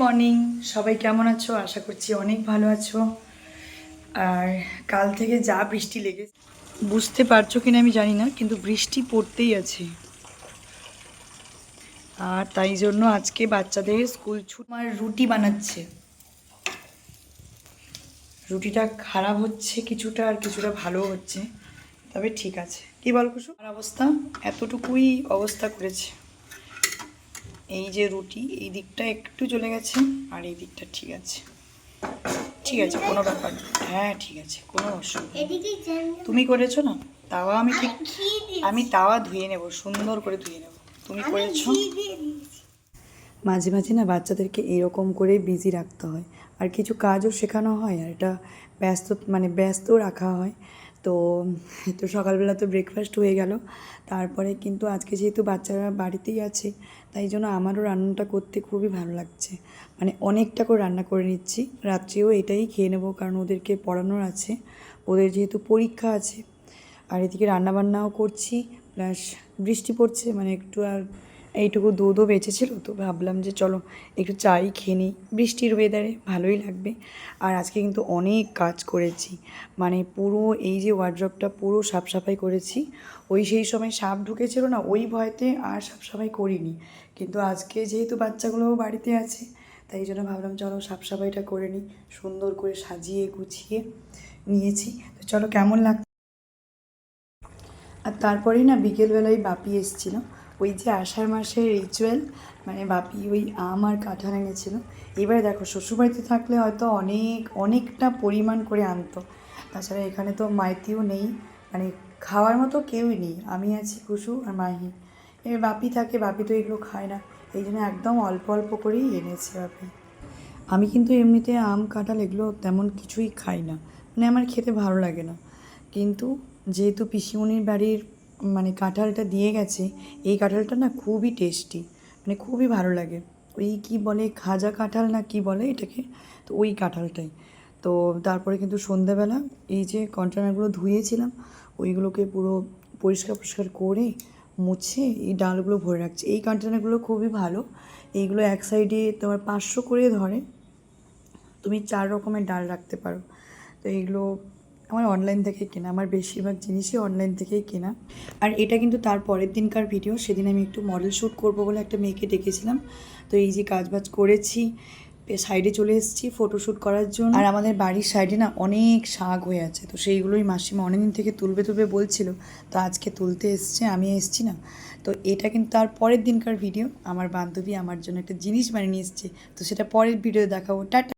Morning, সবাই কেমন আছো? আশা করছি অনেক ভালো আছো। আর কাল থেকে যা বৃষ্টি লেগেছে, বুঝতে পারছো কিনা আমি জানি না, কিন্তু বৃষ্টি পড়তেই আছে। আর তাই জন্য আজকে বাচ্চাদের স্কুল ছুটি। আমার রুটি বানাচ্ছে, রুটিটা খারাপ হচ্ছে কিছুটা, আর কিছুটা ভালো হচ্ছে, তবে ঠিক আছে। কি বল কুসু? আর অবস্থা এতটুকুই অবস্থা করেছে। এই যে রুটি, এই দিকটা একটু চলে গেছে, আর এই দিকটা ঠিক আছে। ঠিক আছে, কোনো ব্যাপার না। হ্যাঁ ঠিক আছে, কোনো অসুবিধা নেই। তুমি করেছো না? তাওয়া আমি তাওয়া ধুয়ে নেব, সুন্দর করে ধুয়ে নেব। তুমি করেছো? মাঝে মাঝে না বাচ্চাদেরকে এরকম করে বিজি রাখতে হয়, আর কিছু কাজও শেখানো হয়, আর এটা ব্যস্ত রাখা হয়। তো তো সকালবেলা তো ব্রেকফাস্ট হয়ে গেল। তারপরে কিন্তু আজকে যেহেতু বাচ্চারা বাড়িতেই আছে, তাই জন্য আমারও রান্নাটা করতে খুবই ভালো লাগছে। অনেকটা করে রান্না করে নিচ্ছি, রাত্রেও এটাই খেয়ে নেবো, কারণ ওদেরকে পড়ানোর আছে, ওদের যেহেতু পরীক্ষা আছে। আর এদিকে রান্নাবান্নাও করছি, প্লাস বৃষ্টি পড়ছে, একটু আর এইটুকু দুধও বেঁচেছিল, তো ভাবলাম যে চলো একটু চাই খেয়ে নিই, বৃষ্টির ওয়েদারে ভালোই লাগবে। আর আজকে কিন্তু অনেক কাজ করেছি, পুরো এই যে ওয়ার্ড্রপটা পুরো সাফসাফাই করেছি। সেই সময় সাপ ঢুকেছিল না, ওই ভয়তে আর সাফসাফাই করিনি। কিন্তু আজকে যেহেতু বাচ্চাগুলোও বাড়িতে আছে, তাই জন্য ভাবলাম চলো সাফসাফাইটা করে নিই, সুন্দর করে সাজিয়ে গুছিয়ে নিয়েছি। তো চলো কেমন লাগছে। আর তারপরেই না বিকেলবেলায় বাপি এসেছিলো, ওই যে আষাঢ় মাসের রিচুয়াল, বাপি ওই আম আর কাঁঠাল এনেছিলো। এবারে দেখো শ্বশুরবাড়িতে থাকলে হয়তো অনেকটা পরিমাণ করে আনতো, তাছাড়া এখানে তো মাইতিও নেই, খাওয়ার মতো কেউই নেই, আমি আছি, কুসু আর মাহি। এবার বাপি থাকে, বাপি তো এগুলো খায় না, এই জন্য একদম অল্প অল্প করেই এনেছে বাপি। আমি কিন্তু এমনিতে আম কাঁঠাল এগুলো তেমন কিছুই খাই না, আমার খেতে ভালো লাগে না। কিন্তু যেহেতু পিসিমণির বাড়ির কাঁঠালটা দিয়ে গেছে, এই কাঁঠালটা না খুবই টেস্টি, খুবই ভালো লাগে। ওই কি বলে, খাজা কাঁঠাল না কি বলে এটাকে, তো ওই কাঁঠালটাই। তো তারপরে কিন্তু সন্ধ্যাবেলা এই যে কন্টেনারগুলো ধুয়েছিলাম, ওইগুলোকে পুরো পরিষ্কার করে মুছে এই ডালগুলো ভরে রাখছি। এই কন্টেনারগুলো খুবই ভালো, এইগুলো এক সাইডে তোমার 500 করে ধরে, তুমি 4 রকমের ডাল রাখতে পারো। তো এইগুলো আমার অনলাইন থেকে কেনা, আমার বেশিরভাগ জিনিসই অনলাইন থেকেই কেনা। আর এটা কিন্তু তার পরের দিনকার ভিডিও, সেদিন আমি একটু মডেল শ্যুট করবো বলে একটা মেয়েকে ডেকেছিলাম। তো এই যে কাজবাজ করেছি, সাইডে চলে এসেছি ফটোশ্যুট করার জন্য। আর আমাদের বাড়ির সাইডে না অনেক শাক হয়ে আছে, তো সেইগুলোই মাসিমা অনেকদিন থেকে তুলবে বলছিল, তো আজকে তুলতে এসছে, আমি এসছি না। তো এটা কিন্তু তার পরের দিনকার ভিডিও, আমার বান্ধবী আমার জন্য একটা জিনিস বানিয়ে নিয়ে এসছে, তো সেটা পরের ভিডিও দেখাবো। টাটা।